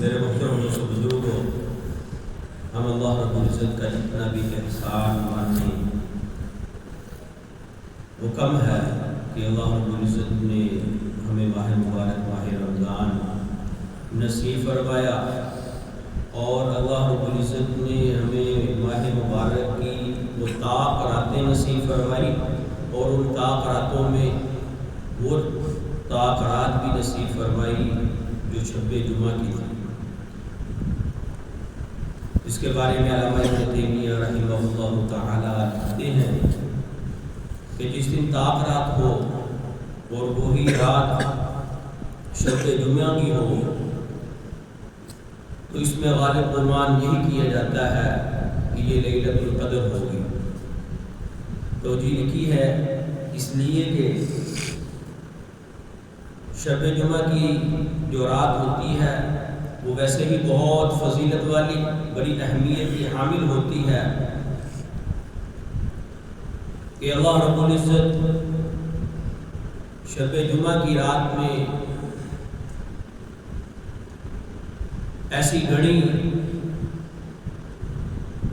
میرے محترم دوستوں بزرگوں، ہم اللہ رب العزت کا جتنا بھی احسان مانیں وہ کم ہے کہ اللہ رب العزت نے ہمیں ماہ مبارک ماہ رمضان نصیب فرمایا، اور اللہ رب العزت نے ہمیں ماہ مبارک کی وہ طاق راتیں نصیب فرمائی، اور ان طاق راتوں میں وہ طاق رات بھی نصیب فرمائی جو شب جمعہ کی تھی۔ اس کے بارے میں علامہ ابن تیمیہ رحمہ اللہ تعالیٰ کہتے ہیں کہ جس دن طاق رات ہو اور وہی رات شب جمعہ کی ہو تو اس میں غالب گمان یہی کیا جاتا ہے کہ یہ لیلۃ القدر ہوگی۔ توجہ لکھی ہے اس لیے کہ شب جمعہ کی جو رات ہوتی ہے وہ ویسے ہی بہت فضیلت والی بڑی اہمیت کی حامل ہوتی ہے کہ اللہ رب العزت شب جمعہ کی رات میں ایسی گھڑی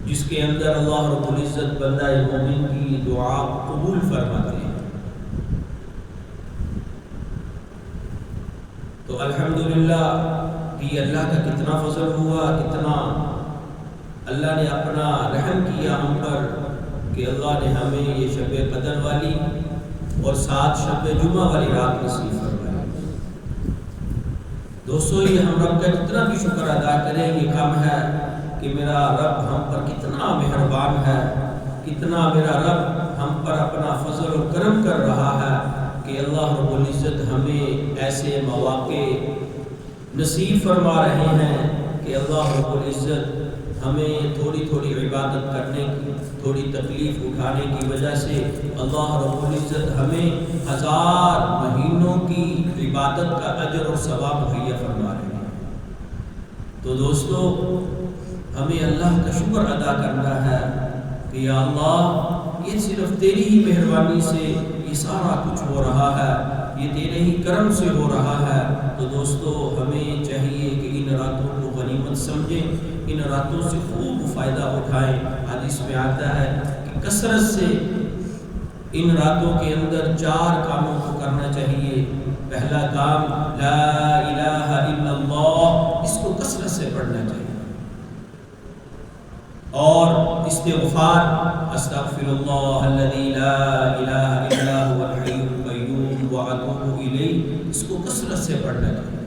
جس کے اندر اللہ رب العزت بندہ مومن کی دعا قبول فرماتے ہیں، تو الحمدللہ کہ اللہ کا کتنا فضل ہوا، کتنا اللہ نے اپنا رحم کیا ہم پر کہ اللہ نے ہمیں یہ شب قدر والی اور ساتھ شب جمعہ والی رات نصیب فرمائی۔ دوستو یہ ہم رب کا جتنا بھی شکر ادا کریں یہ کم ہے کہ میرا رب ہم پر کتنا مہربان ہے، کتنا میرا رب ہم پر اپنا فضل و کرم کر رہا ہے کہ اللہ رب العزت ہمیں ایسے مواقع نصیب فرما رہے ہیں کہ اللہ رب العزت ہمیں تھوڑی تھوڑی عبادت کرنے کی، تھوڑی تکلیف اٹھانے کی وجہ سے اللہ رب العزت ہمیں 1000 مہینوں کی عبادت کا اجر اور ثواب مہیا فرما رہے ہیں۔ تو دوستو ہمیں اللہ کا شکر ادا کرنا ہے کہ یا اللہ یہ صرف تیری ہی مہربانی سے یہ سارا کچھ ہو رہا ہے، یہ تیرے ہی کرم سے ہو رہا ہے۔ تو دوستو ہمیں چاہیے کہ ان راتوں کو غنیمت سمجھیں، ان راتوں سے خوب فائدہ اٹھائیں۔ حدیث میں آتا ہے کہ کثرت سے ان راتوں کے اندر 4 کاموں کو کرنا چاہیے۔ پہلا کام لا الہ الا اللہ، اس کو کثرت سے پڑھنا چاہیے، اور استغفار استغفر اللہ الذی لا الہ الا هو الحی القیوم واتوب الیہ، اس کو کثرت سے پڑھنا چاہیے۔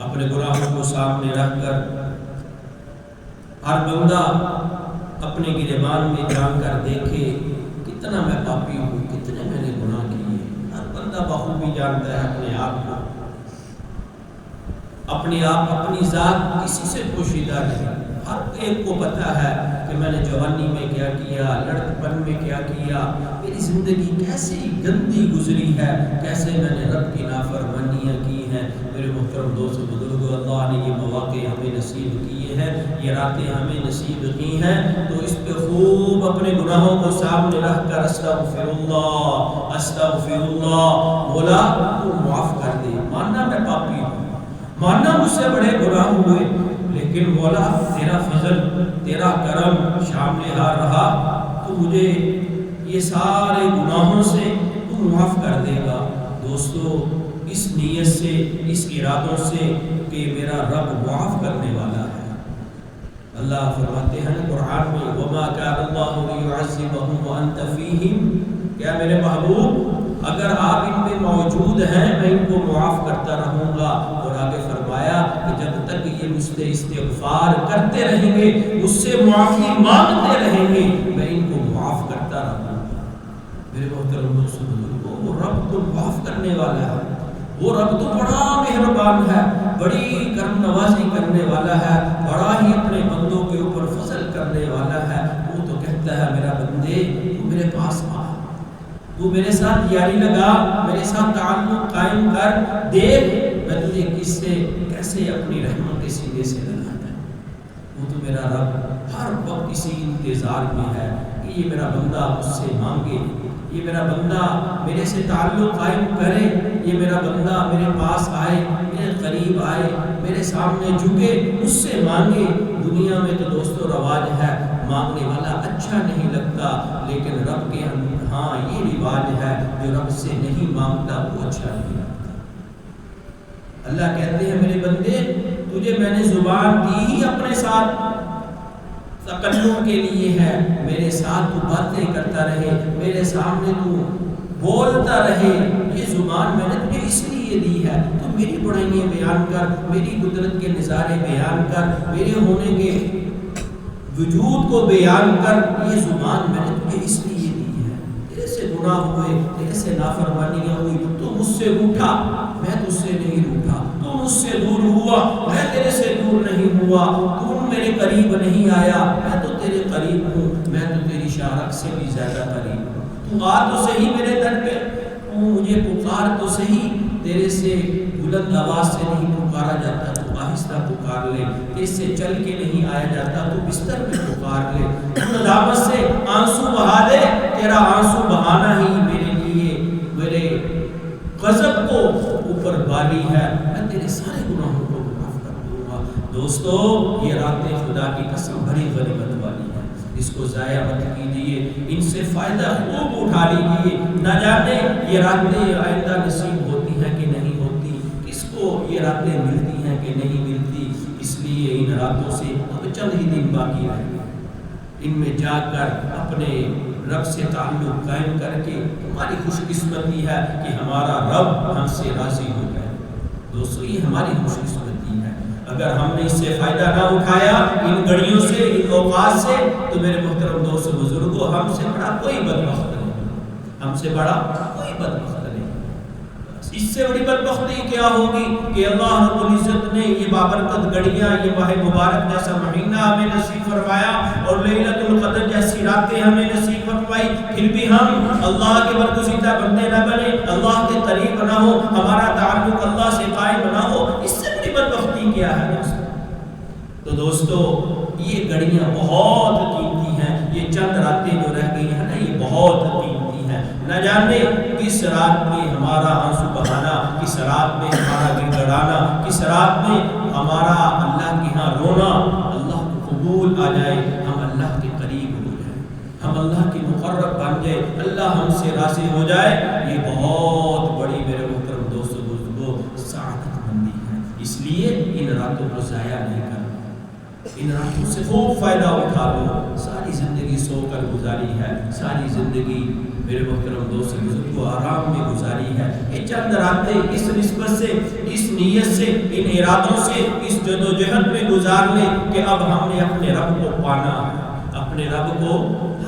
اپنے گناہوں کو سامنے رکھ کر ہر بندہ اپنے گریبان میں جان کر دیکھے کتنا میں پاپی ہوں، کتنے میں نے گناہ کیے۔ ہر بندہ بخوبی جانتا ہے اپنے آپ کو، اپنے آپ اپنی ذات کسی سے پوشیدہ نہیں۔ ہر ایک کو پتہ ہے کہ میں نے جوانی میں کیا کیا، لڑکپن میں کیا کیا، میری زندگی کیسی گندی گزری ہے، کیسے میں نے رب کی نافرمانیاں کی ہیں۔ میرے محترم دوستو بزرگو، اللہ نے یہ مواقع ہمیں نصیب کیے ہیں، یہ راتیں ہمیں نصیب کی ہیں، تو اس پہ خوب اپنے گناہوں کو سامنے رکھ کر استغفر اللہ استغفر اللہ، مولا تو معاف کر دے۔ ماننا میں پاپی ہوں، ماننا مجھ سے بڑے گناہ ہوئے، لیکن مولا تیرا فضل تیرا کرم شامل حال رہا تو مجھے یہ سارے گناہوں سے تو معاف کر دے گا۔ دوستو اس نیت سے، اس ارادوں سے کہ میرا رب معاف کرنے والا ہے۔ اللہ فرماتے ہیں قرآن میں وَمَا كَانَ اللَّهُ لِيُعَذِّبَهُمْ وَأَنْتَ فِيهِمْ، کیا میرے محبوب اگر آپ ان میں موجود ہیں میں ان کو معاف کرتا رہوں گا، اور آگے فرمایا کہ جب تک یہ مجھ سے استغفار کرتے رہیں گے، مجھ سے معافی مانگتے رہیں گے، میں ان کو معاف کرتا رہوں گا۔ میرے محترم دوستو، وہ رب تو معاف کرنے والا ہے، وہ رب تو بڑا مہربان ہے، بڑی کرم نوازی کرنے والا ہے، بڑا ہی اپنے بندوں کے اوپر فضل کرنے والا ہے۔ وہ تو کہتا ہے میرا بندے تو میرے پاس آ، تو میرے ساتھ یاری لگا، میرے ساتھ تعلق قائم کر، دیکھ میں تجھے کس سے کیسے اپنی رحمت کے سینے سے لگاتا ہے۔ وہ تو میرا رب ہر وقت اسی انتظار میں ہے کہ یہ میرا بندہ مجھ سے مانگے، یہ میرا بندہ میرے سے تعلق قائم کرے، یہ میرا بندہ میرے پاس آئے، میرے قریب آئے، میرے سامنے جھکے، مجھ سے مانگے۔ دنیا میں تو دوستو رواج ہے، مانگنے والا اچھا نہیں لگتا، لیکن رب کے ہاں یہ رواج ہے، جو رب سے نہیں مانگتا وہ اچھا نہیں لگتا۔ اللہ کہتے ہیں میرے بندے تجھے میں نے زبان دی ہی اپنے ساتھ تکلم کے لیے ہے، میرے ساتھ تو باتیں کرتا رہے، میرے سامنے تو بولتا رہے۔ یہ زبان میں نے تجھے اس لیے دی ہے تو میری بڑائیاں بیان کر، میری قدرت کے نظارے بیان کر، میرے ہونے کے وجود کو بیان کر۔ یہ زبان میں نے تجھے اس لیے دی ہے، تیرے سے گناہ ہوئے، تیرے سے نافرمانیاں ہوئی تو مجھ سے روٹھا، میں تجھ سے نہیں روٹھا، تو مجھ سے دور ہوا، میں تیرے سے دور نہیں ہوا، تو میرے قریب نہیں آیا، میں تو تیرے قریب ہوں، میں تو تیری شارک سے بھی زیادہ قریب ہوں۔ تو آ تو صحیح میرے در پہ، تو مجھے پکار تو صحیح، تیرے سے بلند آواز سے نہیں پکارا جاتا تو آہستہ پکار لے، تیرے سے چل کے نہیں آیا جاتا تو بستر پہ پکار لے، تو ندامت سے آنسو بہا دے، تیرا آنسو بہانا ہی میرے لیے میرے غضب کو اوپر بالی ہے، میں تیرے سارے گناہوں کو معاف کر دوں گا۔ دوستو یہ راتیں خدا کی قسم بڑی غنیمت والی ہے، اس کو ضائع مت کیجیے، ان سے فائدہ خوب اٹھا لیجیے۔ نہ جانے یہ راتیں آئندہ نصیب ہوتی ہیں کہ نہیں ہوتی، کس کو یہ راتیں ملتی ہیں کہ نہیں ملتی، اس لیے ان راتوں سے اب چند ہی دن باقی رہے، ان میں جا کر اپنے رب سے تعلق قائم کر کے ہماری خوش قسمتی ہے کہ ہمارا رب ہم سے راضی ہو جائے۔ دوستو یہ ہماری خوش قسمتی ہے، اگر ہم نے اس سے فائدہ نہ اٹھایا ان گھڑیوں سے، ان اوقات سے، تو میرے محترم دوست بزرگوں ہم سے بڑا کوئی بدبخت نہیں، ہم سے بڑا کوئی بدبخت نہیں۔ اس سے بڑی بدبختی کیا ہوگی کہ اللہ رب العزت نے یہ بابرکت گھڑیاں، یہ ماہ مبارک جیسا مہینہ ہمیں نصیب فرمایا اور لیلۃ القدر جیسی راتیں ہمیں نصیب فرمائی، پھر بھی ہم اللہ کے برگزیدہ بندے نہ بنے، اللہ کے قریب نہ ہو، ہمارا تعلق اللہ سے قائم نہ ہو، اس سے بڑی بدبختی کیا ہے دوستو؟ تو دوستو یہ گھڑیاں بہت قیمتی ہیں، یہ چند راتیں جو رہ گئی ہیں نا یہ بہت قیمتی ہیں، نہ جانے کس رات میں ہمارا آنسو بہانا، کس رات میں ہمارا گڑ گڑانا، کس رات میں ہمارا اللہ کے ہاں رونا اللہ کو قبول آ جائے، ہم اللہ کے قریب ہو جائیں، ہم اللہ کے مقرب بن جائے، اللہ ہم سے راضی ہو جائے۔ یہ بہت بڑی میرے محترم دوستو بزرگوں سعادت مندی ہے، اس لیے ان راتوں کو ضائع نہیں کرنا، ان راتوں سے خوب فائدہ اٹھا لو۔ ساری زندگی سو کر گزاری ہے، ساری زندگی میرے محترم دوست بزرگ کو آرام میں گزاری ہے، یہ چند راتیں اس نسبت سے، اس نیت سے، ان ارادوں سے، اس جدوجہد میں گزار لیں کہ اب ہم نے اپنے رب کو پانا ہے، اپنے رب کو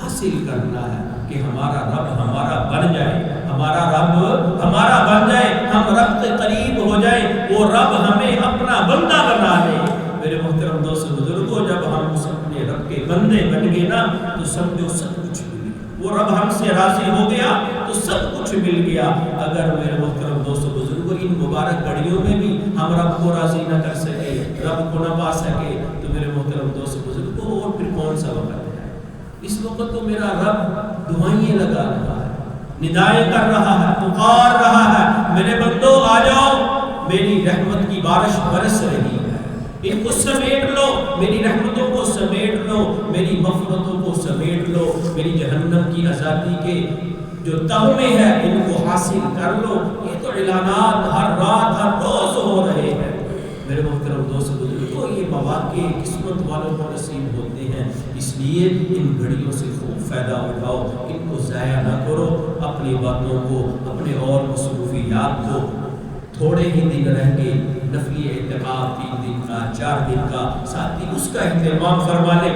حاصل کرنا ہے، کہ ہمارا رب ہمارا بن جائے، ہمارا رب ہمارا بن جائے، ہم رب کے قریب ہو جائیں، وہ رب ہمیں اپنا بندہ بنا لے۔ میرے محترم دوست بزرگوں جب ہم اس اپنے رب کے بندے بن گئے نا تو سمجھو سب کچھ مل گیا، وہ رب ہم سے راضی ہو گیا تو سب کچھ مل گیا۔ اگر میرے محترم دوست بزرگوں ان مبارک گھڑیوں میں بھی ہم رب کو راضی نہ کر سکے، رب کو نہ پا سکے، تو میرے محترم دوست بزرگوں اور پھر کون سا وقت ہے؟ اس وقت تو میرا رب دعائیں لگا رہا ہے، ندائیں کر رہا ہے، پکار رہا ہے، میرے بندو آ جاؤ، میری رحمت کی بارش برس رہی ہے، ان کو سمیٹ لو، میری رحمتوں کو سمیٹ لو، میری مغفرتوں کو سمیٹ لو، میری جہنم کی آزادی کے جو تغمے ہیں ان کو حاصل کر لو۔ یہ تو اعلانات ہر رات ہر روز ہو رہے ہیں۔ میرے محترم دوست بزرگوں یہ مواقع قسمت والوں کو نصیب ہوتے ہیں، اس لیے ان گھڑیوں سے خوب فائدہ اٹھاؤ، ان کو ضائع نہ کرو، اپنی باتوں کو، اپنے اور مصروفیات کو، تھوڑے ہی دن رہ کے نفلی اعتکاف 3 دن کا 4 دن کا ساتھ ہی اس کا اہتمام فرما لے،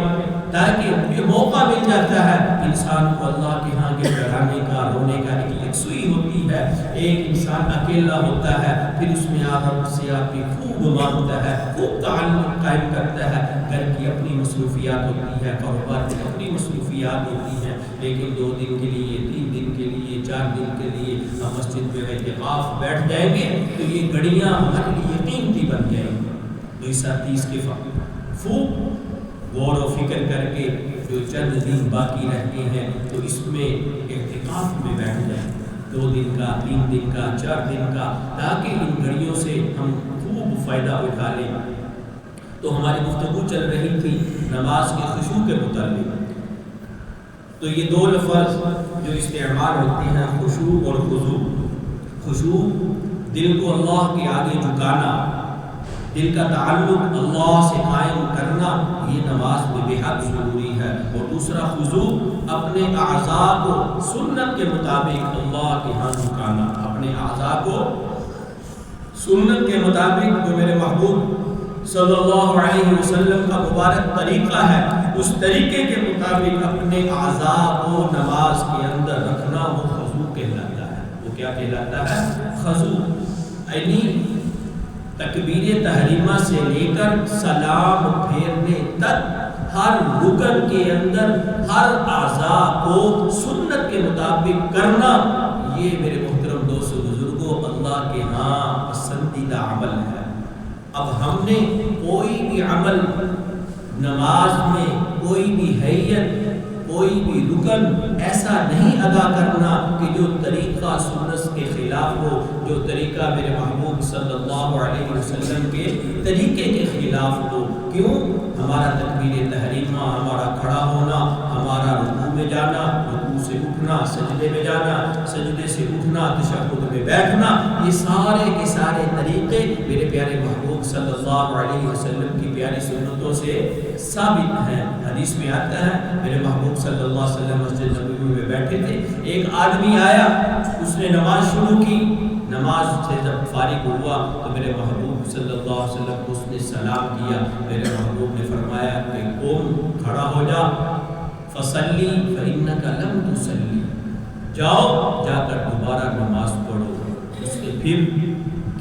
تاکہ یہ موقع مل جاتا ہے انسان کو اللہ کے ہاں گڑگڑانے کا، رونے کا۔ ایک یکسوئی ہوتی ہے، ایک انسان اکیلا ہوتا ہے، پھر اس میں رب سے آپ کی خوب مانگتا ہے، خوب تعلق قائم کرتا ہے، گھر کی اپنی مصروفیات ہوتی ہے، کاروبار کی اپنی مصروفیات ہوتی ہیں، لیکن 2 دن کے لیے، 3 دن کے لیے، 4 دن کے لیے ہم مسجد میں اعتکاف بیٹھ جائیں گے تو یہ گھڑیاں ہمارے لیے قیمتی بن جائیں گی۔ 230 کے خوب غور و فکر کر کے جو چند دن باقی رہتے ہیں تو اس میں اعتکاف میں بیٹھ جائیں، 2 دن کا، 3 دن کا، 4 دن کا، تاکہ ان گھڑیوں سے ہم خوب فائدہ اٹھا لیں۔ تو ہماری گفتگو چل رہی تھی نماز کے خشوع کے متعلق۔ تو یہ 2 لفظ جو استعمال ہوتے ہیں، خشوع اور خضوع۔ خشوع دل کو اللہ کے آگے جھکانا، دل کا تعلق اللہ سے قائم کرنا، یہ نماز میں بے حد ضروری ہے۔ اور دوسرا خضوع، اپنے اعضاء کو سنت کے مطابق اللہ کے ہاں جھکانا، اپنے اعضاء کو سنت کے مطابق جو میرے محبوب صلی اللہ علیہ وسلم کا مبارک طریقہ ہے، اس طریقے کے مطابق اپنے اعضاء کو نماز کے اندر رکھنا، وہ خضوع کہلاتا ہے۔ وہ کیا کہلاتا ہے؟ خضوع، یعنی تکبیر تحریمہ سے لے کر سلام پھیرنے تک ہر رکن کے اندر ہر اعضاء کو سنت کے مطابق کرنا، یہ میرے محترم دوستو بزرگوں اللہ کے ہاں پسندیدہ عمل ہے۔ اب ہم نے کوئی بھی عمل نماز میں، کوئی بھی حیت، کوئی بھی رکن ایسا نہیں ادا کرنا کہ جو طریقہ سنت کے خلاف ہو، جو طریقہ میرے محبوب صلی اللہ علیہ وسلم کے طریقے کے خلاف ہو۔ کیوں؟ ہمارا تکبیر تحریمہ، ہمارا کھڑا ہونا، ہمارا رکوع میں جانا، رکوع سے اٹھنا، سجدے میں جانا، سجدے سے اٹھنا، تشہد میں بیٹھنا، یہ سارے کے سارے طریقے میرے پیارے محبوب صلی اللہ علیہ وسلم کی پیاری سنتوں سے ثابت ہیں۔ حدیث میں آتا ہے میرے محبوب صلی اللہ علیہ وسلم مسجد نبوی میں بیٹھے تھے، ایک آدمی آیا، اس نے نماز شروع کی، نماز سے جب فارغ ہوا تو میرے محبوب صلی اللہ علیہ وسلم کو اس نے سلام کیا۔ میرے محبوب نے فرمایا کہ قوم، کھڑا ہو جا، فصلی فإنک لم تصلی، جاؤ جا کر دوبارہ نماز پڑھو۔ اس نے پھر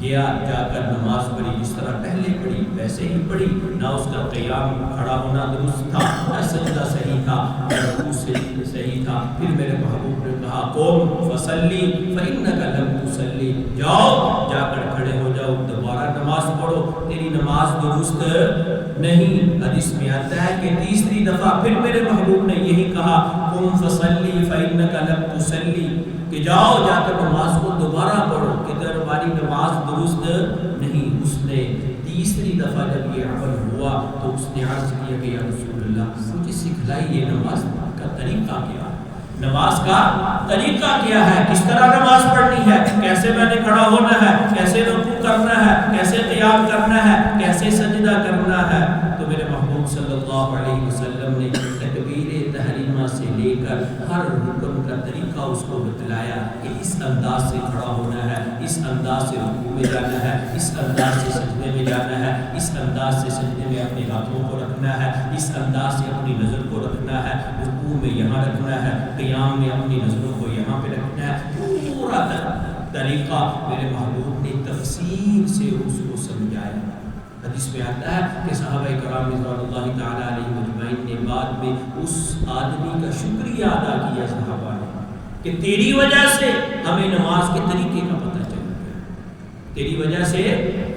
گیا، جا کر نماز پڑھی، جس طرح پہلے پڑھی ویسے ہی پڑھی، نہ اس کا قیام کھڑا ہونا درست تھا، نہ سجدہ صحیح تھا، نہ رکوع صحیح تھا۔ پھر میرے محبوب نے کہا قوم فصلی فإنک لم تصلی، جاؤ جا کر کھڑے ہو جاؤ، دوبارہ نماز پڑھو، تیری نماز درست نہیں۔ حدیث میں آتا ہے کہ تیسری دفعہ پھر میرے محبوب نے یہی کہا قم فصلی فإنک لم تصلی، کہ جاؤ جا کر نماز کو دوبارہ پڑھو کہ تمہاری نماز درست نہیں۔ اس نے تیسری دفعہ جب یہ عمل ہوا تو اس نے عرض کیا کہ یا رسول اللہ مجھے سکھلائیے نماز کا طریقہ کیا ہے، نماز کا طریقہ کیا ہے، کس طرح نماز پڑھنی ہے، کیسے میں نے کھڑا ہونا ہے، کیسے رکوع کرنا ہے، کیسے قیام کرنا ہے، کیسے سجدہ کرنا ہے۔ تو میرے محبوب صلی اللہ علیہ وسلم نے تکبیر تحریمہ سے لے کر ہر رکن کا طریقہ اس کو بتلایا کہ اس انداز سے کھڑا ہونا ہے، اس انداز سے رکوع میں جانا ہے، اس انداز سے سجدے میں جانا ہے، اس انداز سے سجدے میں اپنے ہاتھوں کو رکھنا ہے، اس انداز سے اپنی نظر کو رکھنا ہے، رکوع میں یہاں رکھنا ہے، قیام میں اپنی نظروں کو یہاں پہ رکھنا ہے۔ پورا طریقہ میرے محبوب نے تفصیل سے اس کو سمجھایا۔ حدیث میں آتا ہے کہ صحابہ کرام رضوان اللہ تعالی علیہم اجمعین نے بعد میں اس آدمی کا شکریہ ادا کیا صحابہ نے کہ تیری وجہ سے ہمیں نماز کے طریقے کا پتہ چل گیا، تیری وجہ سے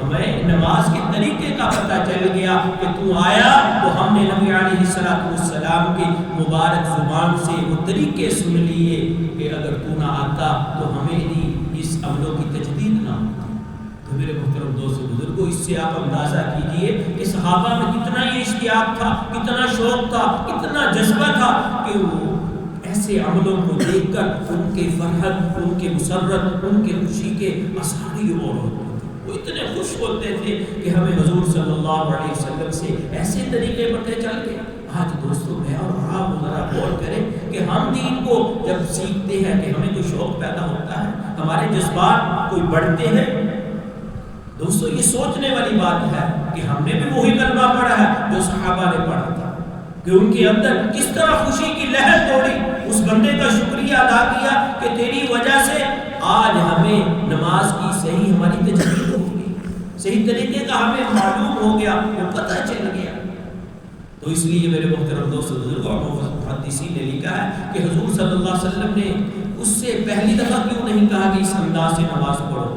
ہمیں نماز کے طریقے کا پتہ چل گیا کہ تو آیا تو ہم نے نبی علیہ السلام کی مبارک زبان سے وہ طریقے سن لیے کہ اگر تو نہ آتا تو ہمیں اس عملوں کی تجدید نہ ہوتی۔ تو میرے محترم دوستو بزرگوں، اس سے آپ اندازہ کیجئے کہ صحابہ میں کتنا یہ اشتیاق تھا، کتنا شوق تھا، کتنا جذبہ تھا کہ وہ ایسے عملوں کو دیکھ کر ان کے فرحت، ان کے مسرت، ان کے خوشی کے اثاری اور ہوتے تھے۔ وہ اتنے خوش ہوتے تھے کہ ہمیں حضور صلی اللہ علیہ وسلم سے ایسے طریقے پتہ چل گئے۔ آج دوستو میں اور آپ ذرا غور کریں کہ ہم دین کو جب سیکھتے ہیں کہ ہمیں کوئی شوق پیدا ہوتا ہے، ہمارے جذبات کوئی بڑھتے ہیں۔ دوستو یہ سوچنے والی بات ہے کہ ہم نے بھی وہی کلمہ پڑھا ہے جو صحابہ نے پڑھا تھا، کہ ان کے اندر کس طرح خوشی کی لہر دوڑی، اس بندے کا شکریہ ادا کیا کہ تیری وجہ سے آج ہمیں نماز کی صحیح ہماری تجدید ہو گئی، صحیح طریقے کا ہمیں معلوم ہو گیا، وہ پتہ چل گیا۔ تو اس لیے میرے محترم دوستو بزرگوں، محدثین نے لکھا ہے کہ حضور صلی اللہ علیہ وسلم نے اس سے پہلی دفعہ کیوں نہیں کہا کہ اس انداز سے نماز پڑھو؟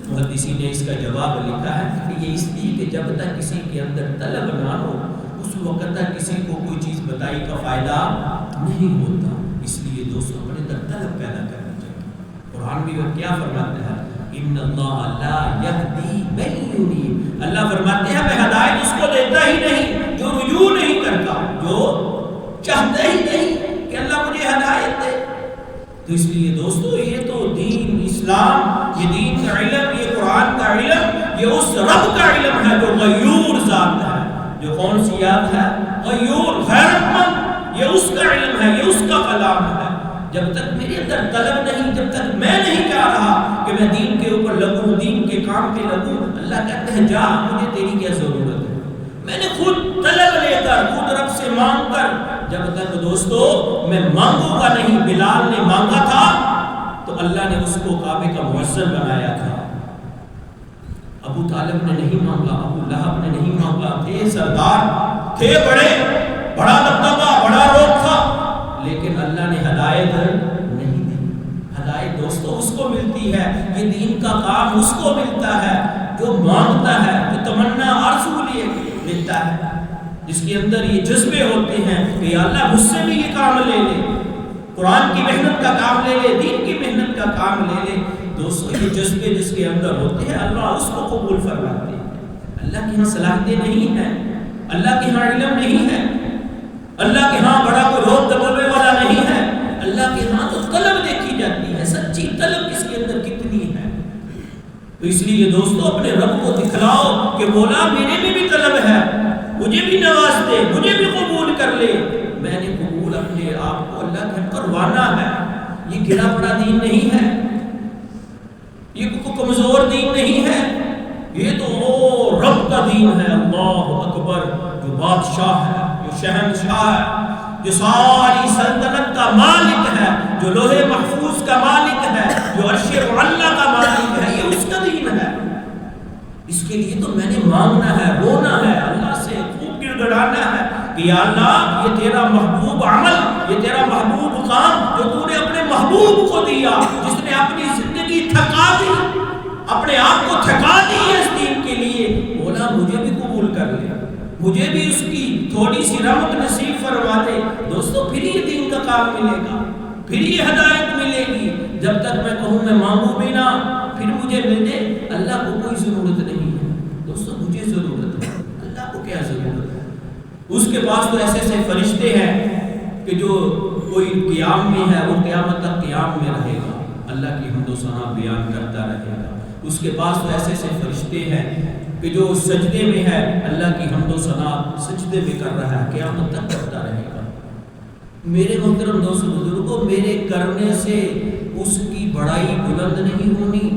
محدثین نے اس کا جواب لکھا ہے کہ یہ اس لیے کہ جب تک کسی کے اندر طلب نہ ہو اس وقت تک کسی کو کوئی چیز بتائی کا فائدہ نہیں ہوتا. اس لیے دوستوں اپنے اندر طلب پیدا کرنی چاہیے. قرآن بھی کیا فرماتا ہے؟ ان اللہ لا یہدی من یضلل. اللہ فرماتے ہیں میں ہدایت اس کو دیتا ہی نہیں جو رجوع نہیں کرتا، جو چاہتا ہی نہیں کہ اللہ مجھے ہدایت دے. تو اس لیے دوستو یہ تو دین اسلام، یہ دین کا علم، یہ قرآن کا علم، یہ اس رب کا علم ہے جو غیور ذات ہے. جو کون سی یاد ہے؟ غیور، غیرت مند. یہ اس کا علم ہے، یہ اس کا کلام ہے. جب تک میرے اندر طلب نہیں، جب تک میں نہیں چاہ رہا کہ میں دین کے اوپر لگوں، دین کے کام پہ لگوں، اللہ کہتے ہیں جا، مجھے تیری کیا ضرورت ہے. میں نے خود طلب لے کر، خود رب سے مانگ کر، جب تک دوستو میں مانگوں گا نہیں. بلال نے مانگا تھا تو اللہ نے اس کو کعبے کا مؤذن بنایا تھا. ابو طالب نے نہیں مانگا، ابو لہب نے نہیں مانگا. تھے سردار، تھے بڑے، بڑا دبدبہ، بڑا روب تھا، لیکن اللہ نے ہدایت نہیں دی. ہدایت دوستو اس کو ملتی ہے، یہ دین کا کام اس کو ملتا ہے جو مانگتا ہے، جو تمنا آرزو لیے لیتا ہے، جس کے اندر یہ جذبے ہوتے ہیں کہ یا اللہ مجھ سے بھی یہ کام لے لے، قرآن کی محنت کا کام لے لے، دین کی محنت کا کام لے لے. دوستو یہ جذبے جس کے اندر ہوتے ہیں اللہ اس کو قبول فرماتے ہیں. اللہ کے ہاں صلاحیتیں نہیں ہیں، اللہ کے ہاں علم نہیں ہے، اللہ کے ہاں بڑا کوئی روک دبوے والا نہیں ہے. اللہ کے ہاں تو طلب دیکھی جاتی ہے، سچی طلب کس کے اندر کتنی ہے. تو اس لیے دوستو اپنے رب کو دکھلاؤ کہ مولا میرے میں بھی طلب ہے، مجھے بھی نواز دے، مجھے بھی قبول کر لے. میں نے قبول اپنے آپ کو اللہ کے کروانا ہے. یہ گرا پڑا دین نہیں ہے، یہ کمزور دین نہیں ہے، یہ تو رب کا دین ہے. اللہ اکبر، جو بادشاہ ہے، جو شہنشاہ ہے، جو ساری سلطنت کا مالک ہے، جو لوح محفوظ کا مالک ہے، جو عرش معلی کا مالک ہے، یہ اس کا دین ہے. اس کے لیے تو میں نے مانگنا ہے، رونا ہے، اللہ سے خوب گڑ گڑانا ہے کہ یا اللہ یہ تیرا محبوب عمل، یہ تیرا محبوب کام جو تو نے اپنے محبوب کو دیا، جس نے اپنی زندگی تھکا دی، اپنے آپ کو تھکا دی اس دین کے لیے، مولا مجھے بھی قبول کر لے، مجھے بھی اس کی تھوڑی سی رحمت نصیب فرما دے. دوستو پھر یہ دین کا کام ملے گا، پھر یہ ہدایت ملے گی. جب تک میں کہوں میں مانگوں بھی نہ پھر مجھے مل دے، اللہ کو کوئی ضرورت نہیں ہے. دوستو مجھے ضرورت ہے، اللہ کو کیا ضرورت ہے. اس کے پاس تو ایسے ایسے فرشتے ہیں کہ جو کوئی قیام میں ہے وہ قیامت تک قیام میں رہے گا، اللہ کی حمد و ثنا بیان کرتا رہے گا. اس کے پاس تو ایسے ایسے فرشتے ہیں کہ جو سجدے میں ہے اللہ کی حمد و ثنا سجدے میں کر رہا ہے، قیامت تک کرتا رہے گا. میرے محترم دوستو بزرگوں، میرے کرنے سے اس کی بڑائی بلند نہیں ہونی،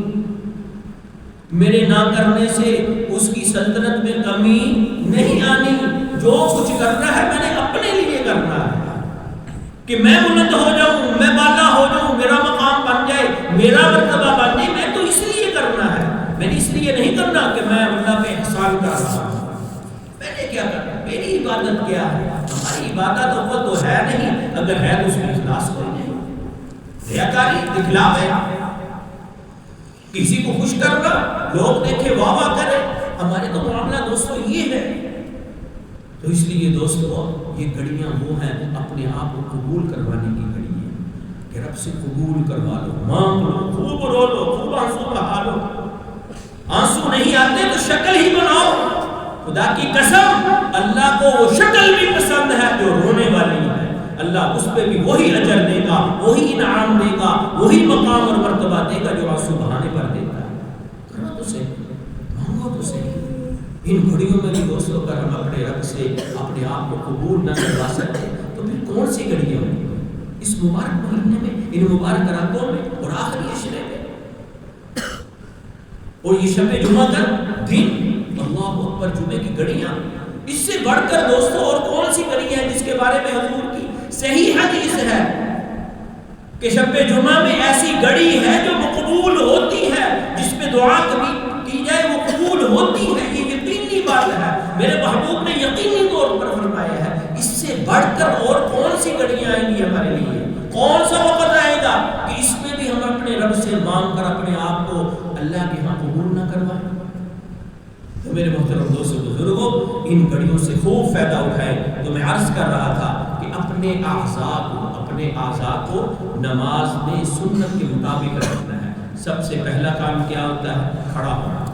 میرے نہ کرنے سے اس کی سلطنت میں کمی نہیں آنی. جو کچھ کرنا ہے میں نے اپنے لیے کرنا ہے کہ میں بلند ہو جاؤں، میں بالا ہو جاؤں، میرا مقام بن جائے، میرا مرتبہ بن جائے. میں تو اس لیے کرنا ہے، میں نے اس لیے نہیں کرنا کہ میں اللہ پہ احسان کر رہا ہوں. میں نے کیا کرنا، میری عبادت کیا ہے. ہماری عبادت اول تو ہے نہیں، اگر ہے تو اس میں اخلاص کوئی نہیں. ریاکاری، دکھلاوے، کسی کو خوش کرنا، لوگ دیکھے واہ واہ کرے، ہمارے تو معاملہ دوستو یہ ہے. تو اس لیے دوستو یہ گھڑیاں وہ ہیں اپنے آپ کو قبول کروانے کی گھڑی ہے کہ رب سے قبول کروا لو، مانگ لو، خوب رو لو، خوب آنسو بہا لو. آنسو نہیں آتے تو شکل ہی بناؤ. خدا کی قسم اللہ کو وہ شکل بھی پسند ہے جو رونے والی ہے. اللہ اس پہ بھی وہی اجر دے گا، وہی انعام دے گا، وہی مقام اور مرتبہ دے گا جو آنسو بہانے پر دیتا ہے. کرو تو صحیح، مانگو تو صحیح. ان گھڑیوں میں بھی دوستوں اگر ہم اپنے رب سے اپنے آپ کو قبول نہ کروا سکتے تو پھر کون سی گھڑیاں ہوں گی اس مبارک مہینے میں، ان مبارک راتوں میں اور آخری عشرے میں. اور یہ شب جمعہ کا دن، اللہ اکبر، جمعے کی گھڑیاں، اس سے بڑھ کر دوستوں اور کون سی گھڑی ہے جس کے بارے میں حضور کی صحیح حدیث ہے کہ شب جمعہ میں ایسی گھڑی ہے جو مقبول ہوتی ہے، جس پہ دعا کبھی کی جائے وہ قبول ہوتی ہے. یہ یقینی بات ہے، میرے محبوب نے یقینی طور پر فرمایا ہے. اس سے بڑھ کر اور کون سی گھڑیاں آئیں گی ہمارے لیے؟ کون سا وقت آئے گا کہ اس میں بھی ہم اپنے رب سے مانگ کر اپنے آپ کو اللہ کے ہاں قبول نہ کروائیں؟ تو میرے محترم دوستوں بزرگوں، ان گھڑیوں سے خوب فائدہ اٹھائیں۔ تو میں عرض کر رہا تھا کہ اپنے اعضاء کو نماز میں سنت کے مطابق رکھنا ہے۔ سب سے پہلا کام کیا ہوتا ہے؟ کھڑا ہونا۔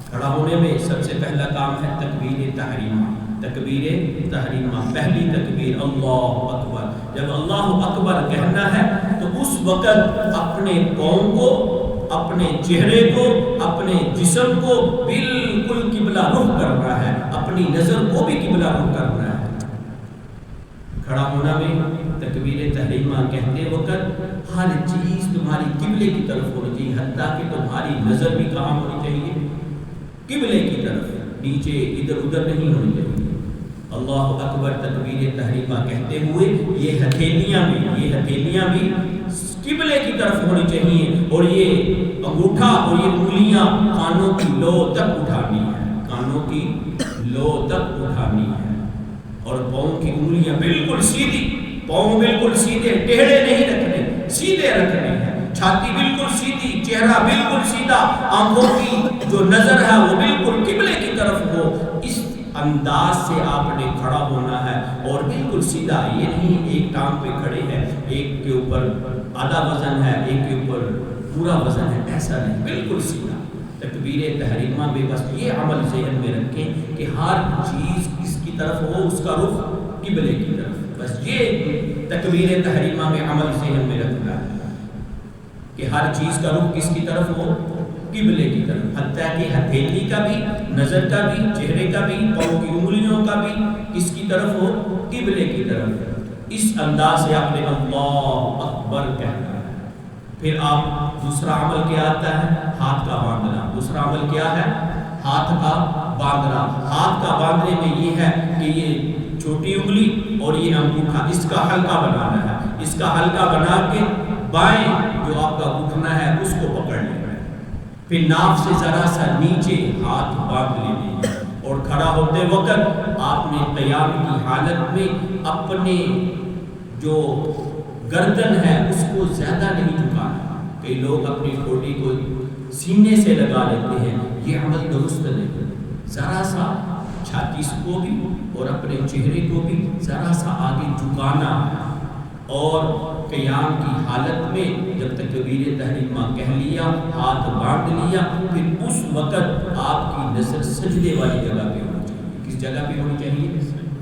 کھڑا ہونے میں سب سے پہلا کام ہے تکبیر تحریمہ۔ تکبیر تحریمہ، پہلی تکبیر اللہ اکبر۔ جب اللہ اکبر کہنا ہے تو اس وقت اپنے پاؤں کو، اپنے چہرے کو، اپنے جسم کو بالکل قبلہ رخ کرنا ہے، اپنی نظر کو بھی قبلہ رخ کرنا ہے۔ کھڑا ہونا میں تکبیر تحریمہ کہتے وقت ہر چیز تمہاری قبلے کی طرف ہونی چاہیے، حتیٰ کہ تمہاری نظر بھی کہاں ہونی چاہیے؟ قبلے کی طرف، نیچے ادھر ادھر نہیں ہونی چاہیے۔ اللہ اکبر تکبیر تحریمہ کہتے ہوئے یہ ہتھیلیاں بھی قبلے کی طرف ہونی چاہیے، اور یہ انگوٹھا اور یہ انگلیاں کانوں کی لو تک اٹھانی ہے، کانوں کی لو تک اٹھانی ہے، اور پاؤں کی انگلیاں بالکل سیدھی، پاؤں بالکل سیدھے، ٹیڑھے نہیں رکھنے، سیدھے رکھنے ہیں، چھاتی بالکل سیدھی، چہرہ بالکل سیدھا، آنکھوں کی جو نظر ہے وہ بالکل قبلے کی طرف ہو۔ اس انداز سے آپ نے کھڑا ہونا ہے، اور بالکل سیدھا، یہ نہیں ایک ٹانگ پہ کھڑے ہیں، ایک کے اوپر آدھا وزن ہے، ایک کے اوپر پورا وزن ہے، ایسا نہیں، بالکل سیدھا۔ تکبیر تحریمہ میں بس یہ عمل ذہن میں رکھیں کہ ہر چیز کس کی طرف ہو، اس کا رخ قبلے کی طرف، بس یہ تکبیر تحریمہ میں عمل ذہن میں رکھنا ہے کہ ہر چیز کا رخ کس کی طرف ہو؟ قبلے کی طرف، حتیٰ کہ ہتھیلی کا بھی، نظر کا بھی، چہرے کا بھی، پاؤں کی انگلیوں کا بھی کس کی طرف ہو؟ قبلے کی طرف۔ اس انداز سے آپ نے اللہ اکبر کہنا ہے۔ پھر آپ دوسرا عمل کیا آتا ہے؟ ہاتھ کا باندھنا۔ دوسرا عمل کیا ہے؟ ہاتھ کا باندھنا۔ ہاتھ کا باندھنے میں یہ ہے کہ یہ چھوٹی انگلی اور یہ انگوٹھا، اس کا حلقہ بنانا ہے، اس کا حلقہ بنا کے بائیں جو آپ کا گھٹنا ہے اس کو پکڑ لینا ہے، پھر ناف سے ذرا سا نیچے ہاتھ باندھ لینے ہیں، اور کھڑا ہوتے وقت آپ نے قیام کی حالت میں اپنے جو گردن ہے اس کو زیادہ نہیں جھکانا۔ کئی لوگ اپنی ٹھوڑی کو سینے سے لگا لیتے ہیں، یہ عمل درست نہیں، ذرا سا چھاتی کو بھی اور اپنے چہرے کو بھی ذرا سا آگے جھکانا ہے، اور قیام کی حالت میں جب تک تکبیر تحریمہ کہہ لیا، ہاتھ باندھ لیا، پھر اس وقت آپ کی نظر سجدے والی جگہ پہ ہونی چاہیے۔ کس جگہ پہ ہونی چاہیے؟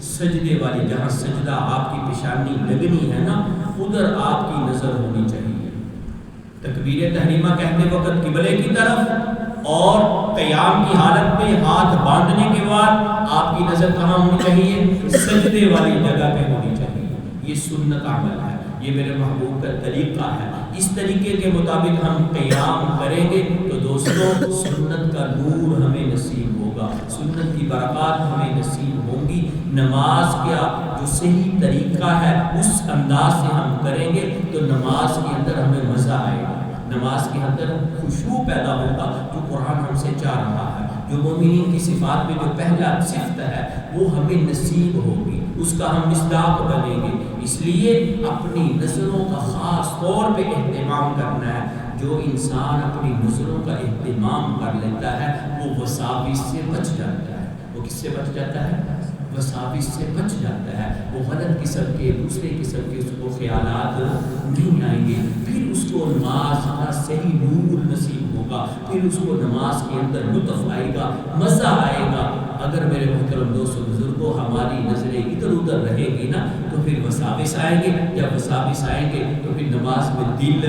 سجدے والی، جہاں سجدہ آپ کی پیشانی لگنی ہے نا، ادھر آپ کی نظر ہونی چاہیے۔ تکبیر تحریمہ کہتے وقت قبلے کی طرف، اور قیام کی حالت میں ہاتھ باندھنے کے بعد آپ کی نظر کہاں ہونی چاہیے؟ سجدے والی جگہ پہ ہونی چاہیے۔ یہ سنت عمل ہے، یہ میرے محبوب کا طریقہ ہے۔ اس طریقے کے مطابق ہم قیام کریں گے تو دوستوں سنت کا نور ہمیں نصیب ہوگا، سنت کی برکات ہمیں نصیب ہوں گی۔ نماز کا جو صحیح طریقہ ہے اس انداز سے ہم کریں گے تو نماز کے اندر ہمیں مزہ آئے گا، نماز کے اندر خشوع پیدا ہوگا، جو قرآن ہم سے چاہ رہا ہے۔ جو مومنین کی صفات میں جو پہلا صفت ہے وہ ہمیں نصیب ہوگی، اس کا ہم مصداق بنیں گے۔ اس لیے اپنی نظروں کا خاص طور پہ اہتمام کرنا ہے۔ جو انسان اپنی نظروں کا اہتمام کر لیتا ہے وہ وساوس سے بچ جاتا ہے۔ وہ کس سے بچ جاتا ہے؟ وساوس سے بچ جاتا ہے۔ وہ غلط قسم کے، دوسرے قسم کے اس کو خیالات نہیں آئیں گے، پھر اس کو نماز کا صحیح نور نصیب ہوگا، پھر اس کو نماز کے اندر لطف آئے گا، مزہ آئے گا۔ اگر میرے محترم دوستوں بزرگوں ہماری نظریں ادھر ادھر رہے گی نا تو پھر وساوس آئیں گے، جب وساوس آئیں گے تو پھر نماز میں دل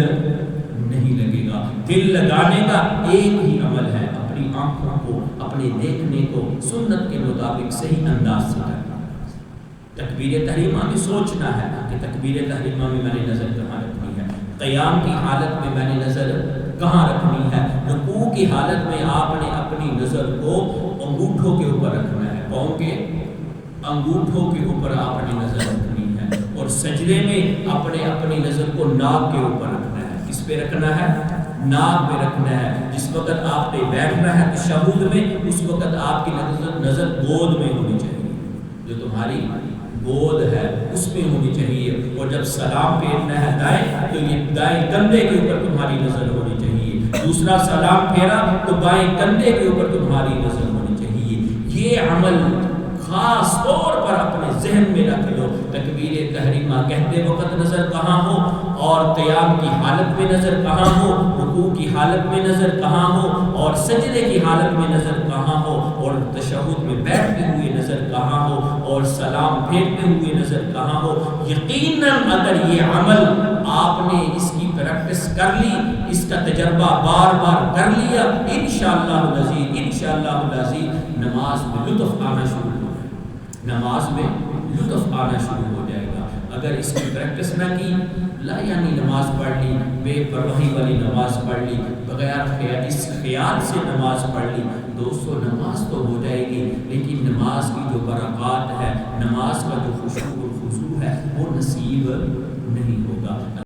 نہیں لگے گا۔ دل لگانے کا ایک ہی عمل ہے، اپنی آنکھوں کو، اپنے دیکھنے کو سنت کے مطابق صحیح انداز سے کرنا۔ تکبیر تحریمہ میں سوچنا ہے کہ تکبیر تحریمہ میں میں نے نظر کہاں رکھنی ہے، قیام کی حالت میں میں نے نظر کہاں رکھنی ہے، رکوع کی حالت میں آپ نے اپنی نظر کو انگوٹھوں کے اوپر رکھنا ہے، پاؤں کے انگوٹھوں کے اوپر آپ نے نظر رکھنی ہے، اور سجدے میں اپنی نظر کو ناک کے اوپر رکھنا ہے۔ کس پہ رکھنا ہے؟ ناک پہ رکھنا ہے۔ جس وقت آپ نے بیٹھنا ہے تشہد میں اس وقت آپ کی نظر گود میں ہونی چاہیے، جو تمہاری گود ہے اس میں ہونی چاہیے، اور جب سلام پھیرنا ہے دائیں تو یہ دائیں کندھے کے اوپر تمہاری نظر ہونی چاہیے، دوسرا سلام پھیرا تو بائیں کندھے کے اوپر تمہاری نظر ہونی چاہیے۔ یہ عمل خاص طور پر اپنے ذہن میں رکھ لو. تکبیر تحریمہ کہتے وقت نظر کہاں ہو، اور قیام کی حالت میں نظر کہاں ہو، رکوع کی حالت میں نظر کہاں ہو، اور سجدے کی حالت میں نظر کہاں ہو، اور تشہد میں بیٹھتے ہوئے نظر کہاں ہو، اور سلام پھیرتے ہوئے نظر کہاں ہو. یقیناً اگر یہ عمل آپ نے اس کی پریکٹس کر لی، اس کا تجربہ بار بار کر لیا، انشاءاللہ العزیز انشاءاللہ العزیز نماز میں لطف آنا شروع ہو جائے گا، نماز میں لطف آنا شروع ہو جائے گا. اگر اس کی پریکٹس نہ کی، لا یعنی نماز پڑھ لی، بے پرواہی والی نماز پڑھ لی، بغیر اس خیال سے نماز پڑھ لی، دوستو نماز تو ہو جائے گی لیکن نماز کی جو برکات ہے، نماز کا جو خشوع و خضوع ہے وہ نصیب نہیں ہوگا.